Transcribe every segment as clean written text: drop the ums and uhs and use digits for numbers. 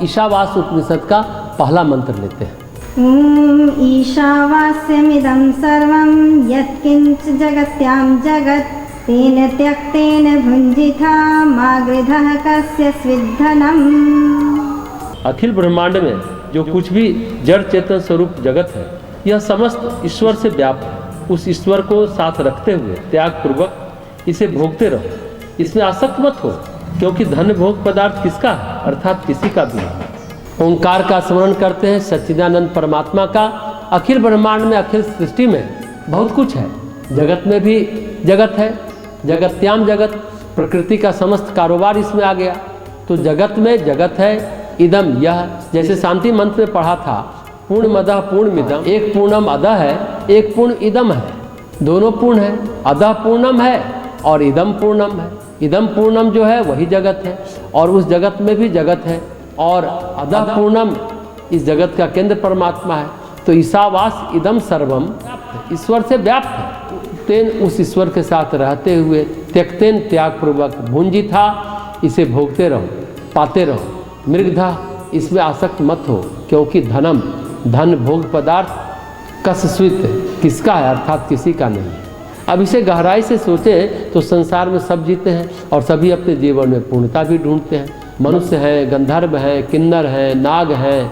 ईशावास उपनिषद का पहला मंत्र लेते हैं। ॐ ईशावास्यमिदं सर्वं यत्किंच जगत्यां जगत् तेन त्यक्तेन भुञ्जिता मा गृधः कस्य स्विद्धनम्। अखिल ब्रह्मांड में जो कुछ भी जड़ चेतन स्वरूप जगत है, यह समस्त ईश्वर से व्याप्त है। उस ईश्वर को साथ रखते हुए त्याग पूर्वक इसे भोगते रहो, इसमें आसक्त मत हो, क्योंकि धन भोग पदार्थ किसका है, अर्थात किसी का भी नहीं। ओंकार का स्मरण करते हैं, सच्चिदानंद परमात्मा का। अखिल ब्रह्मांड में, अखिल सृष्टि में बहुत कुछ है। जगत में भी जगत है, जगत्याम जगत, प्रकृति का समस्त कारोबार इसमें आ गया। तो जगत में जगत है, इदम यह, जैसे शांति मंत्र में पढ़ा था, पूर्णमदः पूर्णमिदम, एक पूर्णम अदः है, एक पूर्ण इदम है, दोनों पूर्ण है। अदः पूर्णम है और इदम पूर्णम है। इदम पूर्णम जो है वही जगत है, और उस जगत में भी जगत है, और अदः पूर्णम इस जगत का केंद्र परमात्मा है। तो ईशावास इदम सर्वम, ईश्वर से व्याप्त है। तेन उस ईश्वर के साथ रहते हुए त्यक्तेन त्यागपूर्वक भुंजिता, इसे भोगते रहो, पाते रहो। मृगधा, इसमें आसक्त मत हो, क्योंकि धनम, धन भोग पदार्थ कसस्वित, किसका है, अर्थात किसी का नहीं है। अब इसे गहराई से सोचें तो संसार में सब जीते हैं और सभी अपने जीवन में पूर्णता भी ढूंढते हैं। मनुष्य हैं, गंधर्व हैं, किन्नर हैं, नाग हैं।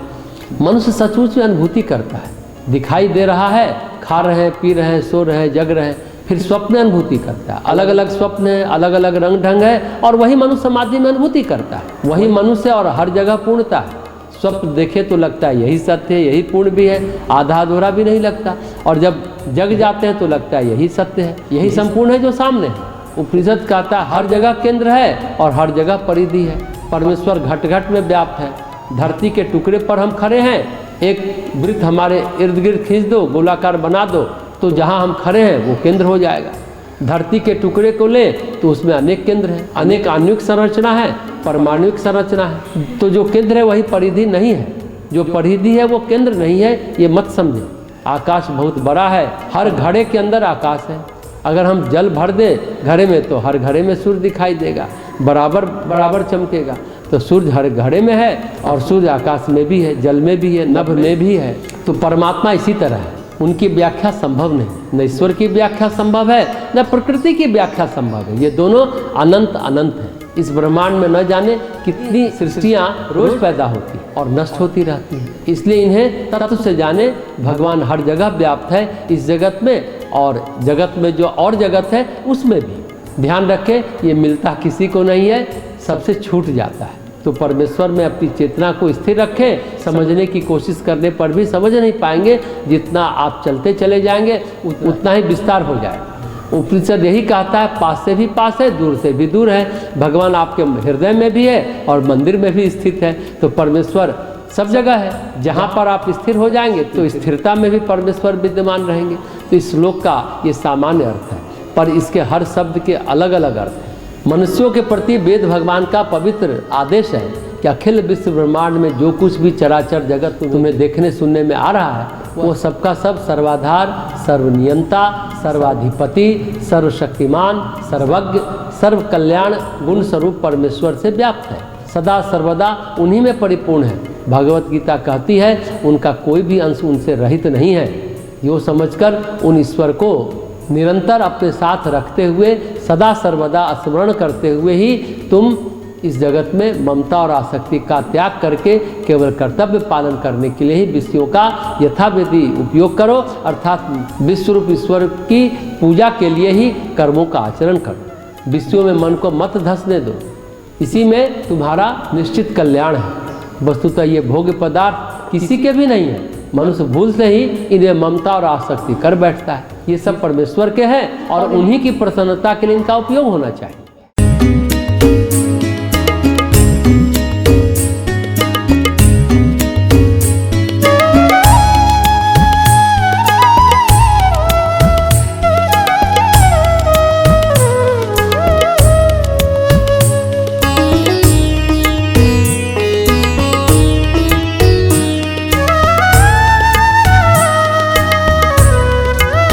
मनुष्य सचमुच में अनुभूति करता है, दिखाई दे रहा है, खा रहे हैं, पी रहे हैं, सो रहे हैं, जग रहे हैं, फिर स्वप्न में अनुभूति करता है। अलग अलग स्वप्न है, अलग अलग रंग ढंग है, और वही मनुष्य समाधि में अनुभूति करता है। वही मनुष्य और हर जगह पूर्णता है। स्वप्न देखे तो लगता है यही सत्य है, यही पूर्ण भी है, आधा अधूरा भी नहीं लगता, और जब जग जाते हैं तो लगता है यही सत्य है, यही संपूर्ण है जो सामने है। उपनिषद कहता है हर जगह केंद्र है और हर जगह परिधि है। परमेश्वर घट घट में व्याप्त है। धरती के टुकड़े पर हम खड़े हैं, एक वृत्त हमारे इर्द गिर्द खींच दो, गोलाकार बना दो, तो जहाँ हम खड़े हैं वो केंद्र हो जाएगा। धरती के टुकड़े को ले तो उसमें अनेक केंद्र हैं, अनेक आणविक संरचना है, परमाणुविक संरचना है। तो जो केंद्र है वही परिधि नहीं है, जो परिधि है वो केंद्र नहीं है, ये मत समझे। आकाश बहुत बड़ा है, हर घड़े के अंदर आकाश है। अगर हम जल भर दें घड़े में तो हर घड़े में सूर्य दिखाई देगा, बराबर बराबर चमकेगा। तो सूर्य हर घड़े में है और सूर्य आकाश में भी है, जल में भी है, नभ में भी है। तो परमात्मा इसी तरह है, उनकी व्याख्या संभव नहीं, न ईश्वर की व्याख्या संभव है, न प्रकृति की व्याख्या संभव है। ये दोनों अनंत अनंत हैं। इस ब्रह्मांड में न जाने कितनी सृष्टियाँ रोज पैदा होती और नष्ट होती रहती हैं। इसलिए इन्हें तत्व से जाने। भगवान हर जगह व्याप्त है, इस जगत में और जगत में जो और जगत है उसमें भी। ध्यान रखें, ये मिलता किसी को नहीं है, सबसे छूट जाता है। तो परमेश्वर में अपनी चेतना को स्थिर रखें। समझने की कोशिश करने पर भी समझ नहीं पाएंगे, जितना आप चलते चले जाएंगे उतना ही विस्तार हो जाएगा। उपनिषद यही कहता है, पास से भी पास है, दूर से भी दूर है। भगवान आपके हृदय में भी है और मंदिर में भी स्थित है। तो परमेश्वर सब जगह है। जहाँ पर आप स्थिर हो जाएंगे तो स्थिरता में भी परमेश्वर विद्यमान रहेंगे। तो इस श्लोक का ये सामान्य अर्थ है, पर इसके हर शब्द के अलग अलग अर्थ हैं। मनुष्यों के प्रति वेद भगवान का पवित्र आदेश है कि अखिल विश्व ब्रह्मांड में जो कुछ भी चराचर जगत तुम्हें देखने सुनने में आ रहा है, वो सबका सब सर्वाधार, सर्वनियंता, सर्वाधिपति, सर्वशक्तिमान, सर्वज्ञ, सर्व कल्याण गुण स्वरूप परमेश्वर से व्याप्त है। सदा सर्वदा उन्हीं में परिपूर्ण है। भगवत गीता कहती है उनका कोई भी अंश उनसे रहित नहीं है। यो समझकर उन ईश्वर को निरंतर अपने साथ रखते हुए, सदा सर्वदा स्मरण करते हुए ही तुम इस जगत में ममता और आसक्ति का त्याग करके केवल कर्तव्य पालन करने के लिए ही विषयों का यथाविधि उपयोग करो, अर्थात विश्वरूप ईश्वर की पूजा के लिए ही कर्मों का आचरण करो। विषयों में मन को मत धंसने दो, इसी में तुम्हारा निश्चित कल्याण है। वस्तुतः ये भोग्य पदार्थ किसी के भी नहीं है। मनुष्य भूल से ही इन्हें ममता और आसक्ति कर बैठता है। ये सब परमेश्वर के हैं और उन्हीं की प्रसन्नता के लिए इनका उपयोग होना चाहिए।